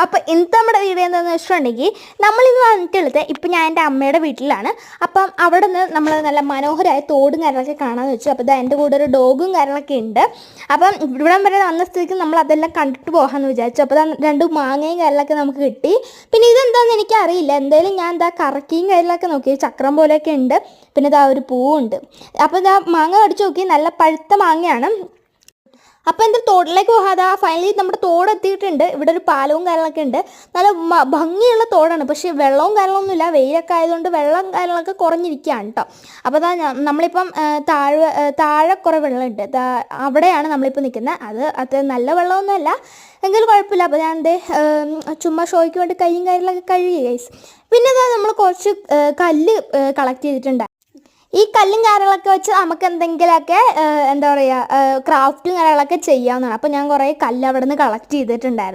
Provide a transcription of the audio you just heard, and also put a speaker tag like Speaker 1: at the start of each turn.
Speaker 1: അപ്പോൾ ഇന്നത്തെ നമ്മുടെ വീഡിയോ എന്താണെന്ന് വെച്ചിട്ടുണ്ടെങ്കിൽ നമ്മളിന്ന് വന്നിട്ടുള്ളത് ഇപ്പം ഞാൻ എൻ്റെ അമ്മയുടെ വീട്ടിലാണ്. അപ്പം അവിടെ നിന്ന് നമ്മൾ നല്ല മനോഹരമായ തോടും കാര്യങ്ങളൊക്കെ കാണാമെന്ന് വെച്ചു. അപ്പോൾ ഇതാ എൻ്റെ കൂടെ ഒരു ഡോഗും കാര്യങ്ങളൊക്കെ ഉണ്ട്. അപ്പം ഇവിടം വരെ വന്ന സ്ഥിതിക്ക് നമ്മൾ അതെല്ലാം കണ്ടിട്ട് പോകാമെന്ന് വിചാരിച്ചു. അപ്പോൾ രണ്ട് മാങ്ങയും കാര്യങ്ങളൊക്കെ നമുക്ക് കിട്ടി. പിന്നെ ഇതെന്താണെന്ന് എനിക്കറിയില്ല, എന്തായാലും ഞാൻ എന്താ കറക്കിയും കാര്യങ്ങളൊക്കെ നോക്കി, ചക്രം പോലെയൊക്കെ ഉണ്ട്. പിന്നെ ഇതാ ഒരു പൂവുണ്ട്. അപ്പോൾ ഇതാ മാങ്ങ കടിച്ചു നോക്കി, നല്ല പഴുത്ത മാങ്ങയാണ്. അപ്പോൾ എൻ്റെ തോടിലേക്ക് പോകാതെ ഫൈനലി നമ്മുടെ തോട് എത്തിയിട്ടുണ്ട്. ഇവിടെ ഒരു പാലവും കാര്യങ്ങളൊക്കെ ഉണ്ട്. നല്ല ഭംഗിയുള്ള തോടാണ്, പക്ഷേ വെള്ളവും കാര്യങ്ങളൊന്നുമില്ല. വെയിലൊക്കെ ആയതുകൊണ്ട് വെള്ളം കാര്യങ്ങളൊക്കെ കുറഞ്ഞിരിക്കുകയാണ് കേട്ടോ. അപ്പോൾ അതാ നമ്മളിപ്പം താഴെ കുറേ വെള്ളമുണ്ട്. അവിടെയാണ് നമ്മളിപ്പോൾ നിൽക്കുന്നത്. അത് നല്ല വെള്ളമൊന്നുമല്ല, എങ്കിലും കുഴപ്പമില്ല. അപ്പോൾ ഞാൻ ചുമ്മാ ഷോയ്ക്ക് വേണ്ടി കൈയും കാര്യങ്ങളൊക്കെ കഴുകി ഗൈസ്. പിന്നെ അതാ നമ്മൾ കുറച്ച് കല്ല് കളക്ട് ചെയ്തിട്ടുണ്ട്. ഈ കല്ലും കാര്യങ്ങളൊക്കെ വെച്ച് നമുക്ക് എന്തെങ്കിലുമൊക്കെ എന്താ പറയുക ക്രാഫ്റ്റും കാര്യങ്ങളൊക്കെ ചെയ്യാവുന്നതാണ്. അപ്പോൾ ഞാൻ കുറേ കല്ല് അവിടെ നിന്ന് കളക്ട് ചെയ്തിട്ടുണ്ടായിരുന്നു.